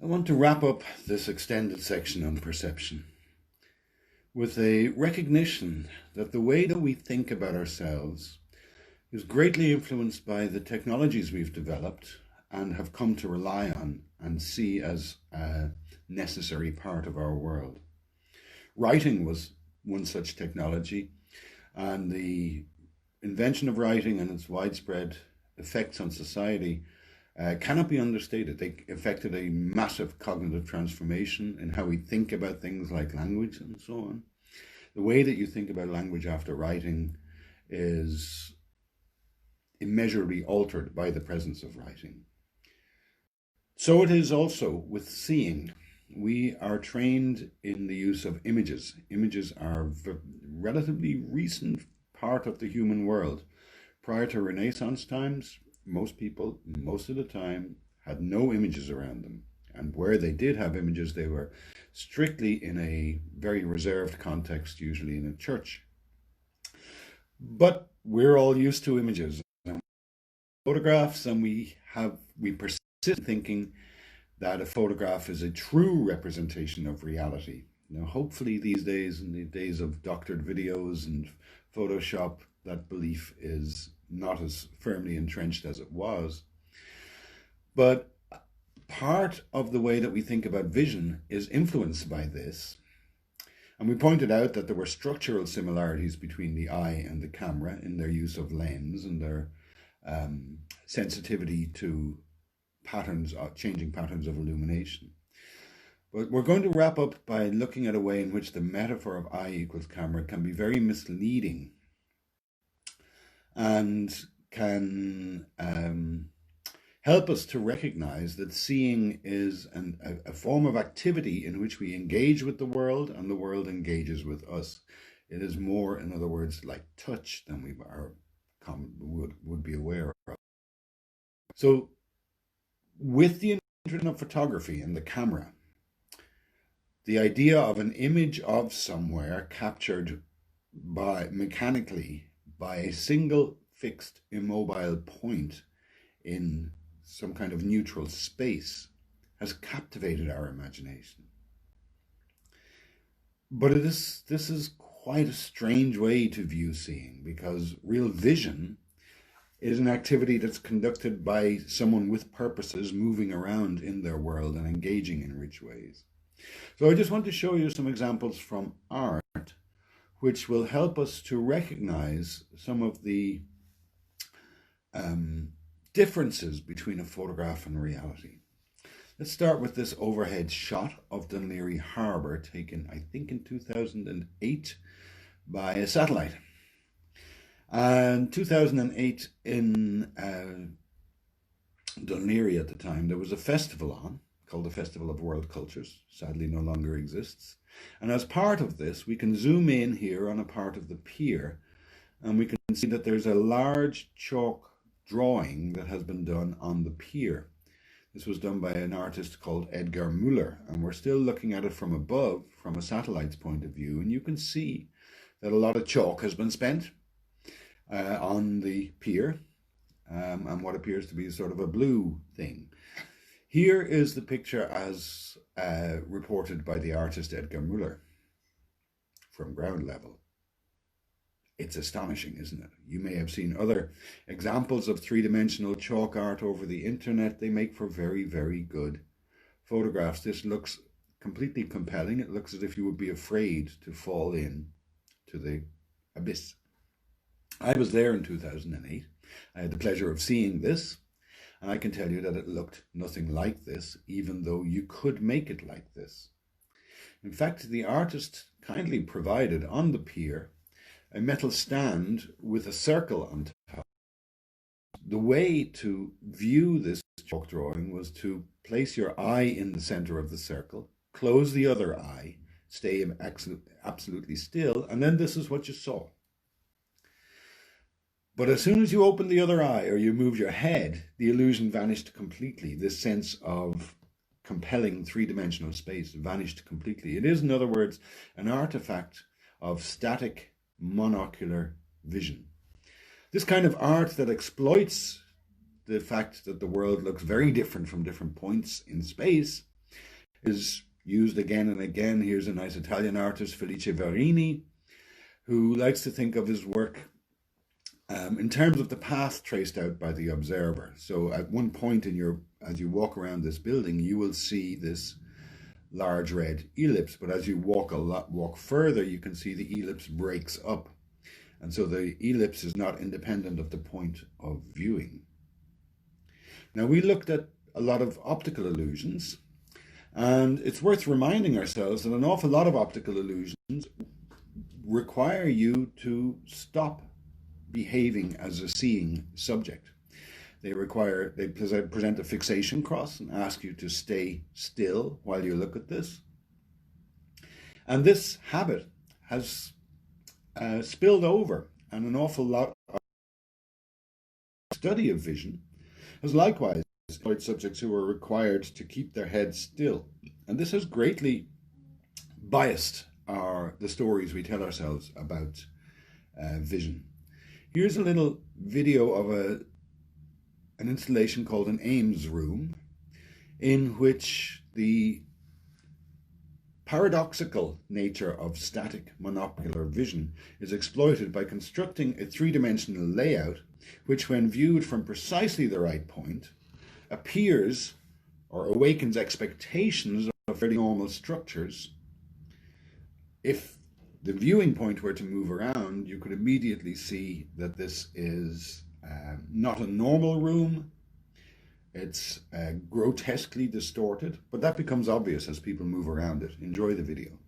I want to wrap up this extended section on perception with a recognition that the way that we think about ourselves is greatly influenced by the technologies we've developed and have come to rely on and see as a necessary part of our world. Writing was one such technology, and the invention of writing and its widespread effects on society cannot be understated. They affected a massive cognitive transformation in how we think about things like language and so on. The way that you think about language after writing is immeasurably altered by the presence of writing. So it is also with seeing. We are trained in the use of images. Images are a relatively recent part of the human world. Prior to Renaissance times, most people, most of the time, had no images around them. And where they did have images, they were strictly in a very reserved context, usually in a church. But we're all used to images and photographs, and we persist in thinking that a photograph is a true representation of reality. Now, hopefully these days, in the days of doctored videos and Photoshop, that belief is not as firmly entrenched as it was. But part of the way that we think about vision is influenced by this. And we pointed out that there were structural similarities between the eye and the camera in their use of lens and their sensitivity to changing patterns of illumination. But we're going to wrap up by looking at a way in which the metaphor of eye equals camera can be very misleading and can help us to recognize that seeing is a form of activity in which we engage with the world and the world engages with us. It is more, in other words, like touch than we would be aware of. So with the invention of photography and the camera, the idea of an image of somewhere captured mechanically by a single fixed immobile point in some kind of neutral space has captivated our imagination. But this is quite a strange way to view seeing, because real vision is an activity that's conducted by someone with purposes moving around in their world and engaging in rich ways. So I just want to show you some examples from art which will help us to recognize some of the differences between a photograph and reality. Let's start with this overhead shot of Dún Laoghaire Harbour, taken I think in 2008 by a satellite. And 2008 in Dún Laoghaire at the time, there was a festival on called the Festival of World Cultures, sadly no longer exists. And as part of this, we can zoom in here on a part of the pier, and we can see that there's a large chalk drawing that has been done on the pier. This was done by an artist called Edgar Müller, and we're still looking at it from above, from a satellite's point of view, and you can see that a lot of chalk has been spent on the pier, and what appears to be sort of a blue thing. Here is the picture as reported by the artist Edgar Müller from ground level. It's astonishing, isn't it? You may have seen other examples of three-dimensional chalk art over the internet. They make for very, very good photographs. This looks completely compelling. It looks as if you would be afraid to fall in to the abyss. I was there in 2008. I had the pleasure of seeing this, and I can tell you that it looked nothing like this, even though you could make it like this. In fact, the artist kindly provided on the pier a metal stand with a circle on top. The way to view this chalk drawing was to place your eye in the center of the circle, close the other eye, stay absolutely still, and then this is what you saw. But as soon as you opened the other eye or you moved your head, the illusion vanished completely. This sense of compelling three-dimensional space vanished completely. It is, in other words, an artifact of static monocular vision. This kind of art that exploits the fact that the world looks very different from different points in space is used again and again. Here's a nice Italian artist, Felice Varini, who likes to think of his work in terms of the path traced out by the observer. So at one point as you walk around this building, you will see this large red ellipse, but as you walk further, you can see the ellipse breaks up. And so the ellipse is not independent of the point of viewing. Now, we looked at a lot of optical illusions, and it's worth reminding ourselves that an awful lot of optical illusions require you to stop behaving as a seeing subject. They present a fixation cross and ask you to stay still while you look at this. And this habit has spilled over, and an awful lot of study of vision has likewise employed subjects who are required to keep their heads still. And this has greatly biased the stories we tell ourselves about vision. Here's a little video of an installation called an Ames room, in which the paradoxical nature of static monocular vision is exploited by constructing a three-dimensional layout which, when viewed from precisely the right point, appears or awakens expectations of fairly normal structures. If the viewing point were to move around, you could immediately see that this is not a normal room. It's grotesquely distorted, but that becomes obvious as people move around it. Enjoy the video.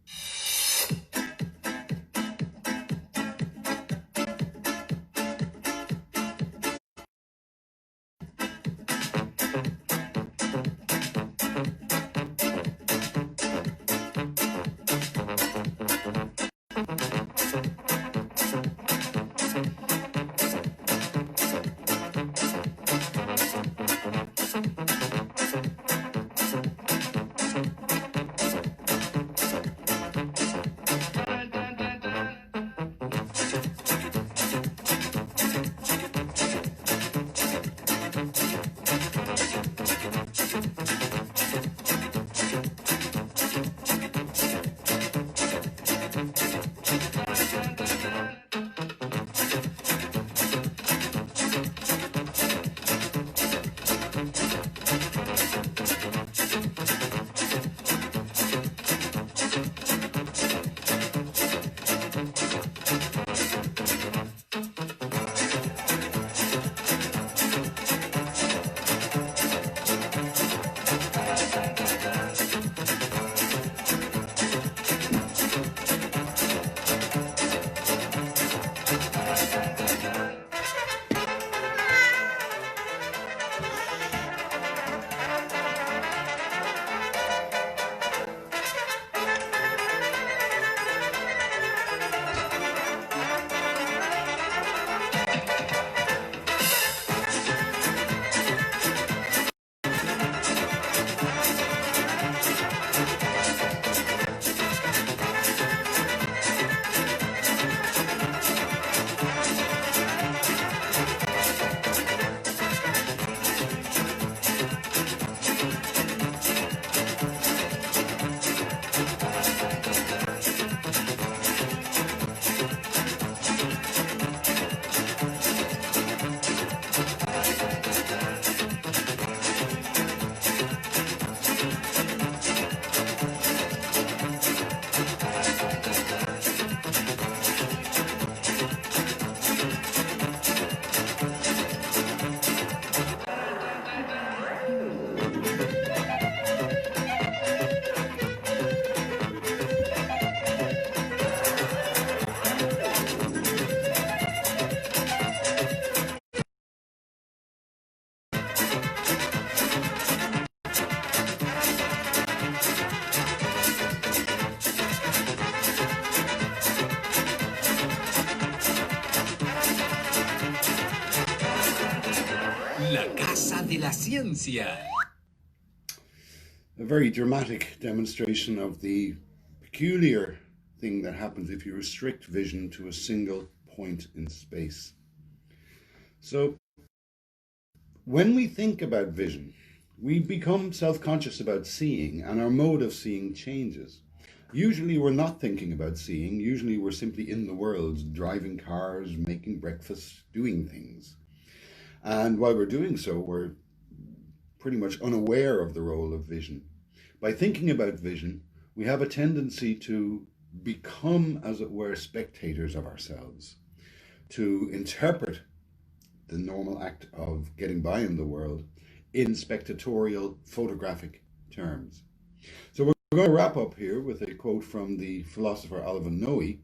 de la ciencia. A very dramatic demonstration of the peculiar thing that happens if you restrict vision to a single point in space. So, when we think about vision, we become self-conscious about seeing, and our mode of seeing changes. Usually we're not thinking about seeing, usually we're simply in the world, driving cars, making breakfast, doing things. And while we're doing so, we're pretty much unaware of the role of vision. By thinking about vision, we have a tendency to become, as it were, spectators of ourselves, to interpret the normal act of getting by in the world in spectatorial, photographic terms. So we're going to wrap up here with a quote from the philosopher Alvin Noe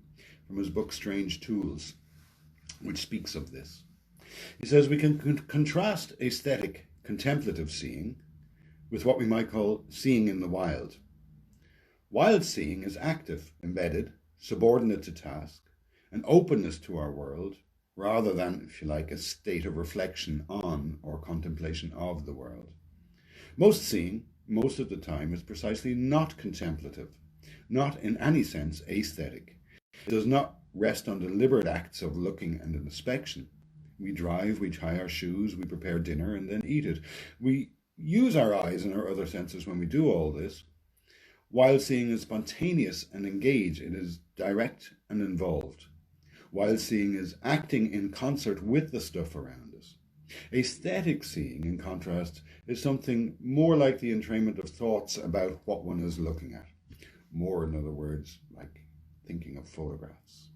from his book Strange Tools, which speaks of this. He says we can contrast aesthetic, contemplative seeing with what we might call seeing in the wild. Wild seeing is active, embedded, subordinate to task, an openness to our world, rather than, if you like, a state of reflection on or contemplation of the world. Most seeing, most of the time, is precisely not contemplative, not in any sense aesthetic. It does not rest on deliberate acts of looking and inspection. We drive, we tie our shoes, we prepare dinner and then eat it. We use our eyes and our other senses when we do all this. Wild seeing is spontaneous and engaged. It is direct and involved. Wild seeing is acting in concert with the stuff around us. Aesthetic seeing, in contrast, is something more like the entrainment of thoughts about what one is looking at. More, in other words, like thinking of photographs.